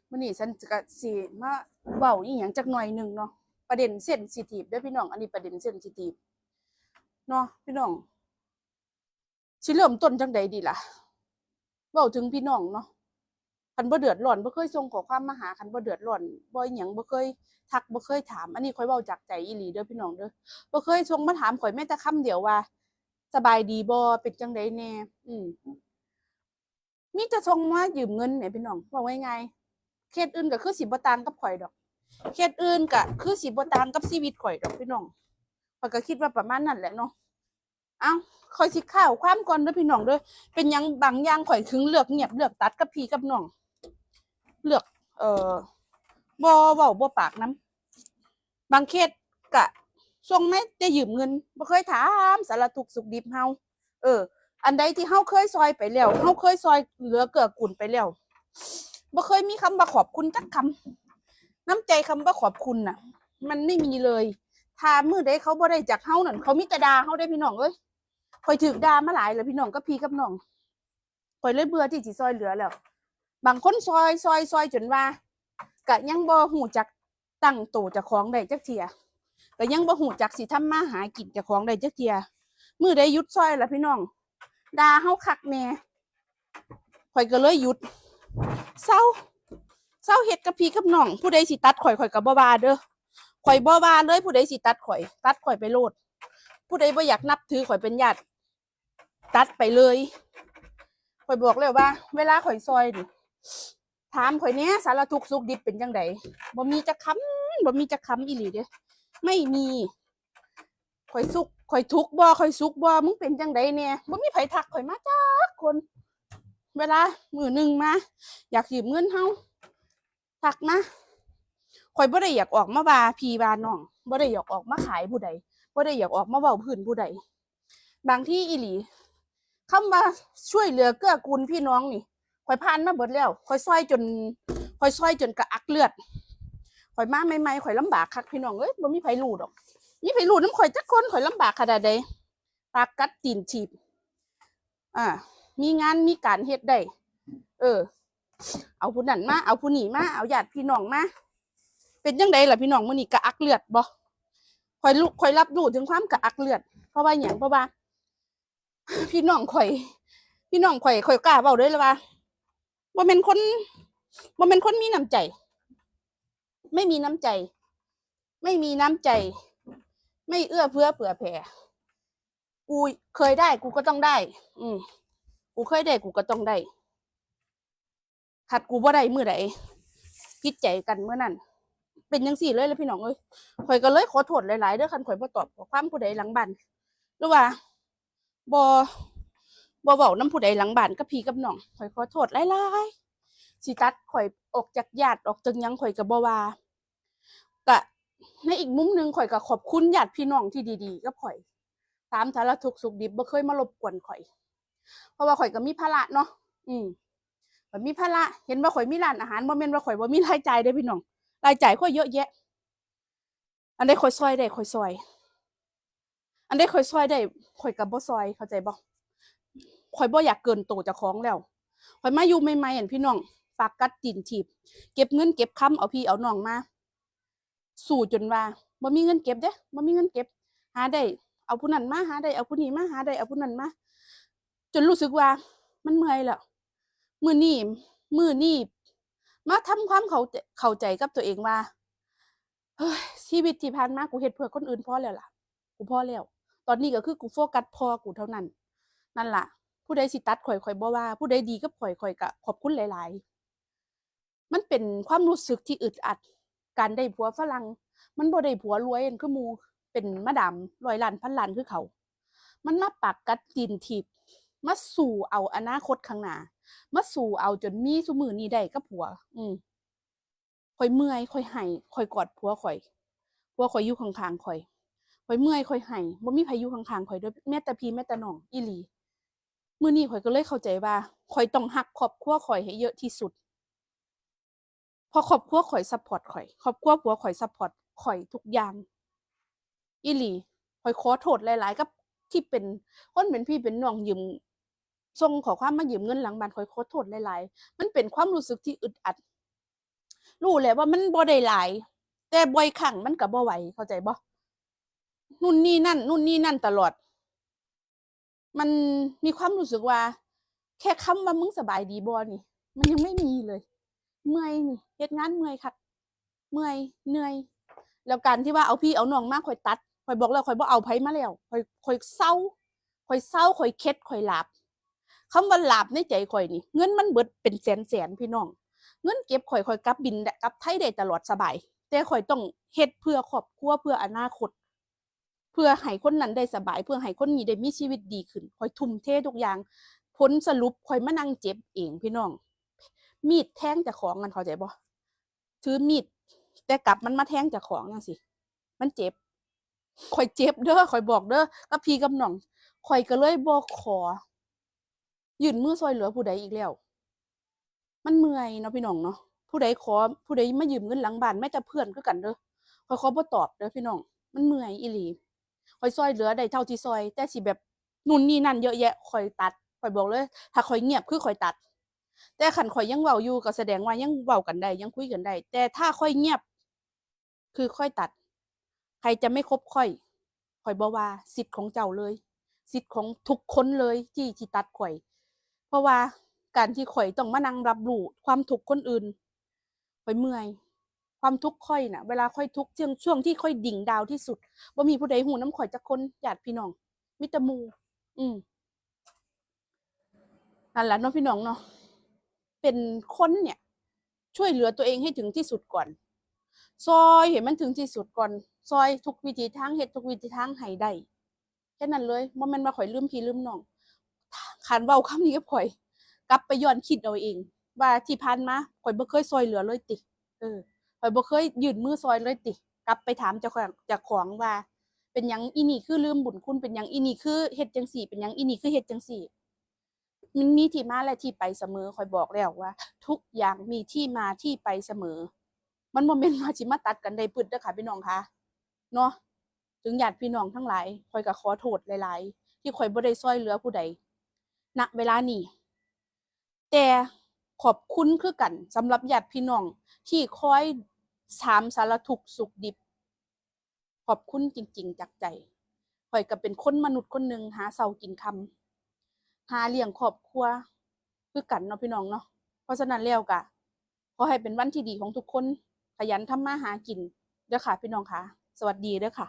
มื้อนี้ฉันก็สิมาเว้าอีหยังจักหน่อยหนึ่งเนาะประเด็นเซนซิทีฟเด้อพี่น้องอันนี้ประเด็นเซนซิทีฟเนาะพี่น้องสิเริ่มต้นจังใดดีล่ะเว้าถึงพี่น้องเนาะคันบ่เดือดร้อนบ่เคยส่งข้อความมาหาคันบ่เดือดร้อนบ่อิหยังบ่เคยทักบ่เคยถามอันนี้ข้อยเว้าจากใจอีหลีเด้อพี่น้องเด้อบ่เคยส่งมาถามข้อยแม้แต่คำเดียวว่าสบายดีบ่เป็นจังไดแน่มีแต่ส่งมายืมเงินเนี่ยพี่น้องเว้าง่ายๆเคสอื่นก็คือสิบ่ต่างกับข่อยดอกเคสอื่นก็คือสิบ่ต่างกับชีวิตข่อยดอกพี่น้องข้อยก็คิดว่าประมาณนั้นแหละเนาะเอ้าข่อยสิข่าวความก่อนเด้อพี่น้องเด้อเป็นหยังบางอย่างข่อยถึงเลือกเงียบเลือกตัดกับพี่กับน้องเลือกบ่เว้าบ่ปากนำบางเคสก็ส่งมาแต่ยืมเงินบ่เคยถามสารทุกข์สุขดิบเฮาเอออันใดที่เฮาเคยซอยไปแล้วเฮาเคยซอยเหลือเกื้อกูลไปแล้วบ่เคยมีคำว่าขอบคุณจักคำน้ำใจคำว่าขอบคุณน่ะมันไม่มีเลยถ้ามื้อใดเขาบ่ได้จากเฮานั่นเขามีแต่ด่าเฮาได้พี่น้องเอ้ยข่อยถูกด่ามาหลายแล้วพี่น้องกับพี่กับน้องข่อยเลยเบื่อที่สิซอยเหลือแล้วบางคนซอยจนว่าก็ยังบ่ฮู้จักตั้งโตเจ้าของได้จักเที่ยก็ยังบ่ฮู้จักสิทำมาหากินเจ้าของได้จักเที่ยมื้อใดหยุดซอยล่ะพี่น้องด่าเฮาคักแน่ข่อยก็เลยหยุดเศร้าเฮ็ดกับพี่กับน้องผู้ใดสิตัดข่อยก็บ่ว่าเด้อข่อยบ่ว่าเลยผู้ใดสิตัดข่อยไปโลดผู้ใดบ่อยากนับถือข่อยเป็นญาติตัดไปเลยข่อยบอกเลยว่าเวลาข่อยซอยนี่ถามข่อยเนี้ยสารทุกข์สุขดิบเป็นจังไดบ่มีจักคำอีหลีเด้ไม่มีข่อยสุขข่อยทุกข์บ่ข่อยสุขบ่มึงเป็นจังไดแน่บ่มีไผทักข่อยมาจักคนเวลามื้อนึงมาอยากยืมเงินเฮาทักมาข่อยบ่ได้อยากออกมาว่าพี่ว่าน้องบ่ได้อยากออกมาขายผู้ใดบ่ได้อยากออกมาเว้าพื้นผู้ใดบางที่อีหลีคำว่าช่วยเหลือเกื้อกูลพี่น้องนี่ข่อยผ่านมาเบิดแล้วข่อยซอยจนกระอักเลือดข่อยมาใหม่ๆข่อยลำบากคักพี่น้องเอ้ยบ่มีไผรู้ดอกมีไผรู้นำข่อยจักคนข่อยลำบากขนาดใดปากกัดตีนถีบมีงานมีการเฮ็ดได้เอาผู้นั้นมาเอาผู้นี้มาเอาญาติพี่น้องมาเป็นจังไดล่ะพี่น้องมื้อนี้กระอักเลือดบ่ข่อยรับรู้ถึงความกระอักเลือดเพราะว่าหยังเพราะว่าพี่น้องข่อยกล้าเว้าเลยว่าบ่แม่นคนมีน้ำใจไม่มีน้ำใจไม่มีน้ำใจไม่เอื้อเฟื้อเผื่อแผ่กูเคยได้กูก็ต้องได้กูเคยได้กูก็ต้องได้ขัดกูบ่ได้มื้อใดผิดใจกันเมื่อนั้นเป็นจังซี่เลยล่ะพี่น้องเอ้ยข่อยก็เลยขอโทษหลายๆเด้อคันข่อยบ่ตอบข้อความผู้ใดหลังบ้านหรือว่าบ่เว้านำผู้ใดหลังบ้านกับพี่กับน้องข่อยขอโทษหลายๆสิตัดข่อยออกจากญาติออกจากหยังข่อยก็บ่ว่าก็ในอีกมุมนึงข่อยก็ขอบคุณญาติพี่น้องที่ดีๆกับข่อยถามสารทุกข์สุขดิบบ่เคยมารบกวนข่อยเพราะว่าข่อยก็มีภาระเนาะข่อยมีภาระเห็นว่าข่อยมีร้านอาหารบ่แม่นว่าข่อยบ่มีรายจ่ายเด้อพี่น้องรายจ่ายข่อยเยอะแยะอันใดข่อยซอยได้ข่อยซอยอันใดข่อยซอยได้ข่อยก็บ่ซอยเข้าใจบ่ข่อยบ่อยากเกินโตเจ้าของแล้วข่อยมาอยู่ใหม่ๆอั่นพี่น้องปากกัดตีนถีบเก็บเงินเก็บคำเอาพี่เอาน้องมาสู้จนว่าบ่มีเงินเก็บเด้บ่มีเงินเก็บหาได้เอาผู้นั้นมาหาได้เอาผู้นี้มาหาได้เอาผู้นั้นมาจนรู้สึกว่ามันเมื่อยแล้วมื้อนี้มาทำความเข้าใจกับตัวเองว่าเฮ้ยชีวิตที่ผ่านมากูเฮ็ดเพื่อคนอื่นพอแล้วล่ะกูพอแล้วตอนนี้ก็คือกูโฟกัสพอกูเท่านั้นนั่นล่ะผู้ใดสิตัดข่อยบ่ว่าผู้ใดดีกับข่อยก็ขอบคุณหลายๆมันเป็นความรู้สึกที่อึดอัดการได้ผัวฝรั่งมันบ่ได้ผัวรวยคือหมู่เป็นมาดามร้อยล้านพันล้านคือเขามันมาปากกัดตีนถีบมาสู่เอาอนาคตข้างหน้ามาสู่เอาจนมีซุมื้อนี้ได้กับผัวข่อยเมื่อยข่อยให้ข่อยกอดผัวข่อยอยู่ข้างๆข่อยเมื่อยข่อยให้บ่มีไผอยู่ข้างๆข่อยเด้อแม้แต่พี่แม้แต่น้องอีหลีมื้อนี้ข่อยก็เลยเข้าใจว่าข่อยต้องรักครอบครัวข่อยให้เยอะที่สุดเพราะครอบครัวข่อยซัปพอร์ตข่อยครอบครัวผัวข่อยซัปพอร์ตข่อยทุกอย่างอีหลีข่อยขอโทษหลายๆกับที่เป็นคนเป็นพี่เป็นน้องยืมส่งข้อความมายืมเงินหลังบ้านข่อยขอโทษหลายๆมันเป็นความรู้สึกที่อึดอัด รู้แหละว่ามันบ่ได้หลายแต่บ่อยครั้งมันก็บ่ไหวเข้าใจบ่นู่นนี่นั่นนู่นนี่นั่นตลอดมันมีความรู้สึกว่าแค่คำว่ามึงสบายดีบ่นี่มันยังไม่มีเลยเมื่อยนี่เฮ็ดงานเมื่อยคักเมื่อยเหนื่อยแล้วการที่ว่าเอาพี่เอาน้องมาข่อยตัดข่อยบอกแล้วข่อยบ่เอาไผมาแล้วข่อยเศร้าข่อยเศร้าข่อยเข็ดข่อยหลาบคำว่าหลาบในใจข่อยนี่เงินมันเบิดเป็นแสนๆพี่น้องเงินเก็บข่อยกลับบินกลับไทยได้ตลอดสบายแต่ข่อยต้องเฮ็ดเพื่อครอบครัวเพื่ออนาคตเพื่อให้คนนั้นได้สบายเพื่อให้คนนี้ได้มีชีวิตดีขึ้นข่อยทุ่มเททุกอย่างผลสรุปข่อยมานั่งเจ็บเองพี่น้องมีดแทงเจ้าของกันเข้าใจบ่ถือมีดแต่กลับมันมาแทงเจ้าของจังซี่มันเจ็บข่อยเจ็บเด้อข่อยบอกเด้อกับพี่กับน้องข่อยก็เลยบ่ขอยื่นมือช่วยเหลือผู้ใดอีกแล้วมันเมื่อยเนาะพี่น้องเนาะผู้ใดขอผู้ใดมายืมเงินหลังบ้านแม้แต่เพื่อนคือกันเด้อข่อยขอบ่ตอบเด้อพี่น้องมันเมื่อยอีหลีข่อยช่วยเหลือได้เท่าที่ช่วยแต่สิแบบนู่นนี่นั่นเยอะแยะข่อยตัดข่อยบอกเลยถ้าข่อยเงียบคือข่อยตัดแต่คันข่อยยังเว้าอยู่ก็แสดงว่ายังเว้ากันได้ยังคุยกันได้แต่ถ้าข่อยเงียบคือค่อยตัดใครจะไม่คบข่อยบ่ว่าสิทธิ์ของเจ้าเลยสิทธิ์ของทุกคนเลยที่ตัดข่อยเพราะว่าการที่ข่อยต้องมานั่งรับรู้ความทุกข์คนอื่นข่อยเมื่อยความทุกข์ข่อยน่ะเวลาข่อยทุกข์ช่วงที่ข่อยดิ่งดาวที่สุดบ่มีผู้ใดฮู้นำข่อยจักคนญาติพี่น้องมีแต่หมู่อืมนั่นล่ะเนาะพี่น้องเนาะเป็นคนเนี่ยช่วยเหลือตัวเองให้ถึงที่สุดก่อนซอยให้มันถึงที่สุดก่อนซอยทุกวิถีทางเฮ็ดทุกวิถีทางให้ได้แค่นั้นเลยบ่แม่นว่าข่อยลืมพี่ลืมน้องคันเว้าคำนี้กับข่อยกลับไปย้อนคิดเอาเองว่าที่ผ่านมาข่อยบ่เคยช่วยเหลือเลยติเออข่อยบ่เคยยื่นมือช่วยเลยติกลับไปถามเจ้าของว่าเป็นหยังอีนี่คือลืมบุญคุณเป็นหยังอีนี่คือเฮ็ดจังซี่เป็นหยังอีนี่คือเฮ็ดจังซี่มันมีที่มาและที่ไปเสมอข่อยบอกแล้วว่าทุกอย่างมีที่มาที่ไปเสมอมันบ่แม่นว่าสิมาตัดกันได้ปึดเด้อค่ะพี่น้องคะเนาะถึงญาติพี่น้องทั้งหลายข่อยก็ขอโทษหลายๆที่ข่อยบ่ได้ช่วยเหลือผู้ใดณเวลานี้แต่ขอบคุณคือกันสำหรับญาติพี่น้องที่คอยถามสารทุกข์สุขดิบขอบคุณจริงๆจากใจข่อยก็เป็นคนมนุษย์คนหนึ่งหาเช้ากินค่ำหาเลี้ยงครอบครัวคือกันเนาะพี่น้องเนาะเพราะฉะนั้นแล้วก็ขอให้เป็นวันที่ดีของทุกคนขยันทำมาหากินเด้อค่ะพี่น้องค่ะสวัสดีเด้อค่ะ